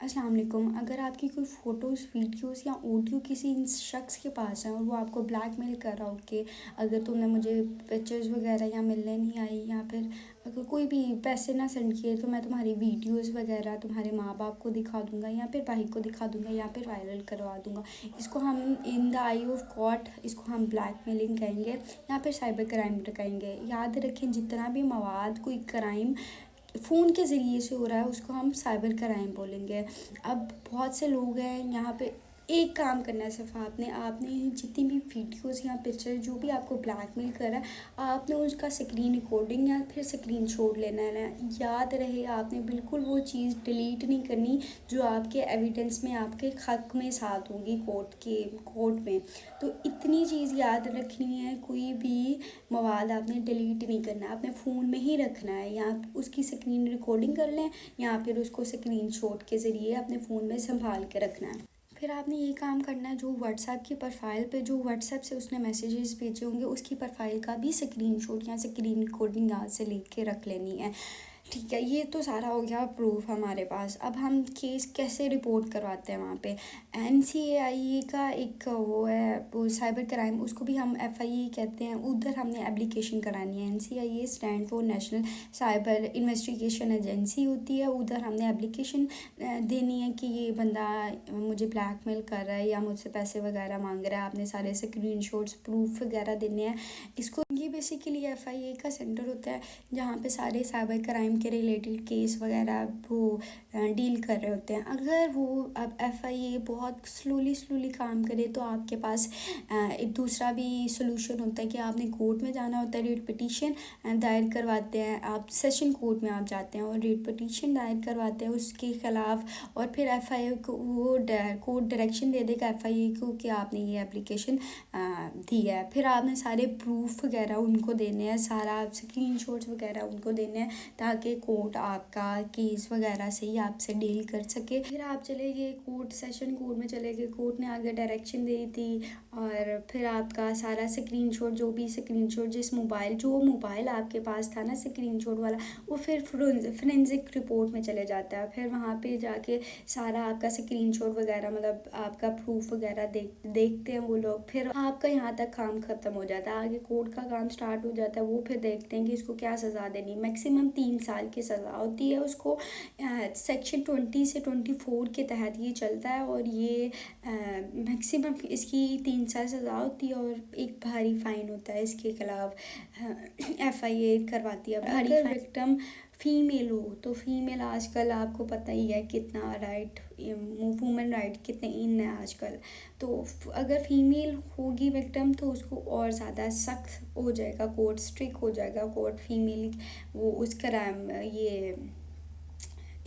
अस्सलाम वालेकुम। अगर आपकी कोई फ़ोटोज़ वीडियोज़ या ऑडियो किसी शख्स के पास है और वो आपको ब्लैकमेल कर रहा हो कि अगर तुमने मुझे पिक्चर्स वगैरह या मिलने नहीं आई या फिर अगर कोई भी पैसे ना सेंड किए तो मैं तुम्हारी वीडियोज़ वगैरह तुम्हारे माँ बाप को दिखा दूँगा या फिर भाई को दिखा दूँगा या फिर वायरल करवा दूँगा। इसको हम in the I of court इसको हम ब्लैकमेलिंग कहेंगे या फिर साइबर क्राइम कहेंगे। याद रखें, जितना भी मवाद कोई क्राइम फ़ोन के ज़रिए से हो रहा है उसको हम साइबर क्राइम बोलेंगे। अब बहुत से लोग हैं यहाँ पे, एक काम करना है सिर्फ आपने जितनी भी वीडियोस या पिक्चर जो भी आपको ब्लैकमेल कर रहा है आपने उसका स्क्रीन रिकॉर्डिंग या फिर स्क्रीनशॉट लेना है ना। याद रहे, आपने बिल्कुल वो चीज़ डिलीट नहीं करनी जो आपके एविडेंस में आपके हक में साथ होगी कोर्ट में। तो इतनी चीज़ याद रखनी है, कोई भी मवाद आपने डिलीट नहीं करना, आपने फ़ोन में ही रखना है या उसकी स्क्रीन रिकॉर्डिंग कर लें या फिर उसको स्क्रीनशॉट के ज़रिए अपने फ़ोन में संभाल के रखना है। फिर आपने ये काम करना है, जो व्हाट्सएप की प्रोफाइल पे जो व्हाट्सएप से उसने मैसेजेस भेजे होंगे उसकी प्रोफाइल का भी स्क्रीनशॉट या स्क्रीन रिकॉर्डिंग याद से लेके रख लेनी है। ठीक है, ये तो सारा हो गया प्रूफ हमारे पास। अब हम केस कैसे रिपोर्ट करवाते हैं वहाँ पे। NCAIA का एक वो है, वो साइबर क्राइम, उसको भी हम FIA कहते हैं, उधर हमने एप्लीकेशन करानी है। NCAIA stand for national cyber investigation agency होती है। उधर हमने एप्लीकेशन देनी है कि ये बंदा मुझे ब्लैकमेल कर रहा है या मुझसे पैसे वगैरह मांग रहा है। आपने सारे स्क्रीनशॉट्स प्रूफ वगैरह देने हैं इसको। ये बेसिकली FIA का सेंटर होता है जहाँ पे सारे साइबर क्राइम के रिलेटेड केस वगैरह वो डील कर रहे होते हैं। अगर वो अब FIA बहुत स्लोली काम करे तो आपके पास एक दूसरा भी सोल्यूशन होता है कि आपने कोर्ट में जाना होता है। रिट पिटीशन दायर करवाते हैं, आप सेशन कोर्ट में आप जाते हैं और रिट पिटीशन दायर करवाते हैं उसके ख़िलाफ़। और फिर FIA को वो कोर्ट डायरेक्शन दे देगा FIA को कि आपने ये एप्लीकेशन दी है। फिर आपने सारे प्रूफ वगैरह उनको देने हैं, सारा स्क्रीनशॉट्स वगैरह उनको देने हैं ताकि कोर्ट आपका केस वगैरह से ही आपसे डील कर सके। फिर आप चले गए कोर्ट, सेशन कोर्ट में चले गए, कोर्ट ने आगे डायरेक्शन दी थी और फिर आपका सारा स्क्रीनशॉट, जो भी स्क्रीनशॉट जो मोबाइल आपके पास था ना स्क्रीनशॉट वाला, वो फिर फोरेंसिक रिपोर्ट में चले जाता है। फिर वहाँ पे जाके सारा आपका स्क्रीनशॉट वगैरह मतलब आपका प्रूफ वगैरह देखते हैं वो लोग। फिर आपका यहाँ तक काम ख़त्म हो जाता है, आगे कोर्ट का काम स्टार्ट हो जाता है। वो फिर देखते हैं कि इसको क्या सज़ा देनी। मैक्सिमम 3 साल की सज़ा होती है उसको। सेक्शन 20 से 24 के तहत ये चलता है और ये मैक्सिमम इसकी 3 साल सज़ा होती है और एक भारी फ़ाइन होता है इसके ख़िलाफ़। FIA करवाती है। अगर विक्टिम फ़ीमेल हो तो फ़ीमेल आजकल आपको पता ही है कितना राइट, वुमेन राइट कितने इन है आजकल। तो अगर फ़ीमेल होगी विक्टिम तो उसको और ज़्यादा सख्त हो जाएगा, कोर्ट स्ट्रिक्ट हो जाएगा कोर्ट फीमेल वो उस क्राइम ये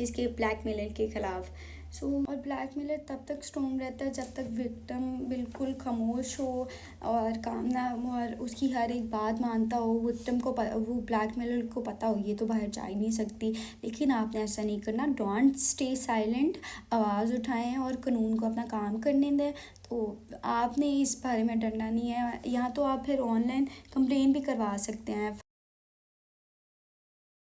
इसके ब्लैकमेलर के ख़िलाफ़। और ब्लैकमेलर तब तक स्ट्रॉन्ग रहता है जब तक विक्टिम बिल्कुल खामोश हो और काम ना और उसकी हर एक बात मानता हो। विक्टिम को वो ब्लैकमेलर को पता हो ये तो बाहर जा ही नहीं सकती, लेकिन आपने ऐसा नहीं करना। डोंट स्टे साइलेंट, आवाज़ उठाएं और कानून को अपना काम करने दें। तो आपने इस बारे में डरना नहीं है। यहाँ तो आप फिर ऑनलाइन कंप्लेन भी करवा सकते हैं।